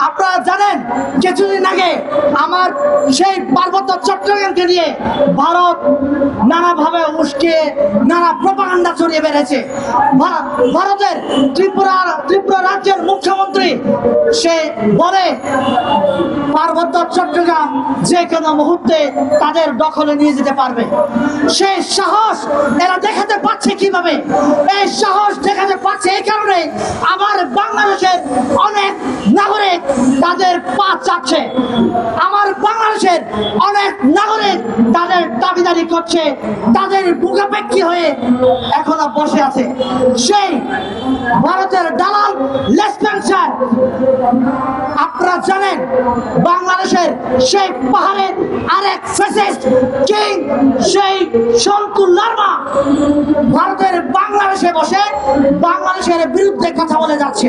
আপনারা জানেন কিছুদিন আগে আমার সেই পার্বত্য চট্টগ্রামকে নিয়ে ভারত নানাভাবে উস্কে নানা প্রপাগান্ডা ছড়িয়ে বেড়েছে। ভারতের ত্রিপুরা রাজ্যের মুখ্যমন্ত্রী সে বলে পার্বত্য চট্টগ্রাম যে কোনো মুহূর্তে তাদের দখলে নিয়ে যেতে পারবে। সেই সাহস এরা দেখাতে পারছে কিভাবে? এই সাহস দেখাতে পারছে এই কারণে আমার বাংলাদেশের অনেক নাগরিক তাদের পা চাচ্ছে। আমার বাংলাদেশের অনেক নাগরিক তাদের দাবিদারি করছে, তাদের মুখাপেক্ষী হয়ে এখনো বসে আছে। সেই ভারতের দালাল লেসপেন্সার, আপনারা জানেন বাংলাদেশের সেই পাহাড়ের আরেক ফ্যাসিস্ট কিং সেই সন্তু লারমা ভারতের বাংলাদেশে বসে বাংলাদেশের বিরুদ্ধে কথা বলে যাচ্ছে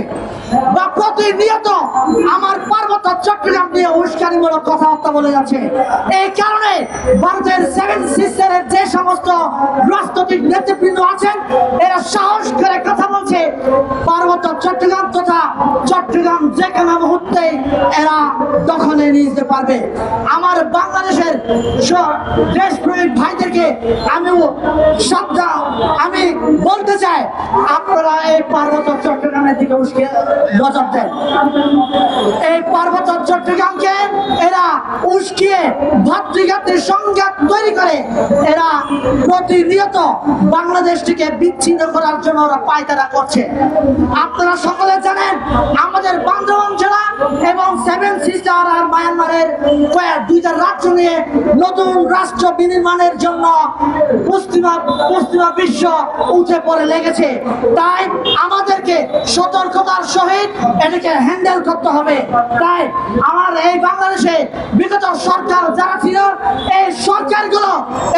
বা প্রতিনিয়ত আমার পার্বত্য চট্টগ্রাম নিয়ে উস্কানিমূলক কথাবার্তা বলে যাচ্ছে। এই কারণে ভারতের সেভেন সিস্টারের যে সমস্ত রাজনৈতিক নেতৃবৃন্দ আছেন এরা সাহস করে কথা বলছে পার্বত্য চট্টগ্রাম তথা চট্টগ্রাম যে কোনো মুহূর্তে এরা দখলে নিয়ে যেতে পারবে। আমার বাংলাদেশের দেশপ্রেমিক ভাইদেরকে আমি বলতে চাই, আপনারা এই পার্বত্য চট্টগ্রামের দিকে উস্কে নজর দেন। এই পার্বত্য চট্টগ্রামকে এরা উস্কিয়ে ভাতৃঘাতের সংঘাত তৈরি করে এরা প্রতিনিয়ত বাংলাদেশটিকে বিচ্ছিন্ন করার জন্য ওরা পায়তারা করছে। আপনারা সকলে জানেন আমাদের বান্দরবান জেলা এবং সেভেন সিস্টার আর মায়ানমারের দুইটা রাজ্য নিয়ে নতুন রাষ্ট্র বিনির্মাণের জন্য পশ্চিমা বিশ্ব উঠে পড়ে লেগেছে। তাই আমাদেরকে সতর্কতার সহিত এটাকে হ্যান্ডেল করতে হবে। তাই আমার এই বাংলাদেশে বিগত সরকার যারা ছিল এই সরকারগুলো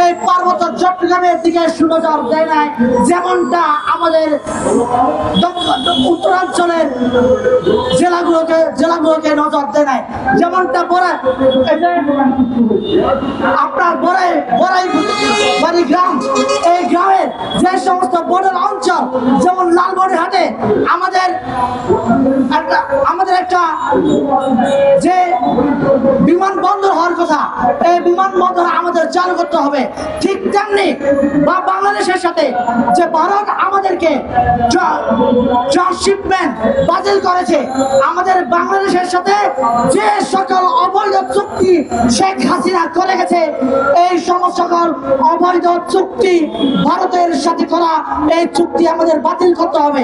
এই পার্বত্য চট্টগ্রামের দিকে সুনজর দেয় নাই, যেমনটা আমাদের উত্তরাঞ্চলের জেলাগুলোকে নজর দেয় নাই। যেমনটা আপনার বড়াই গ্রাম, এই গ্রামের যে সমস্ত বর্ডার অঞ্চল যেমন লালমনিরহাটে আমাদের একটা যে বিমানবন্দর হওয়ার কথা, এই বিমানবন্দর আমাদের চালু করতে হবে। ঠিক তেমনি বা বাংলাদেশের সাথে যে ভারত আমাদেরকে ট্রান্সশিপমেন্ট বাতিল করেছে, আমাদের বাংলাদেশের সাথে যে সকল অবৈধ চুক্তি শেখ হাসিনা করে গেছে এই সমস্ত সকল অবৈধ চুক্তি ভারতের সাথে করা এই চুক্তি আমাদের বাতিল করতে হবে।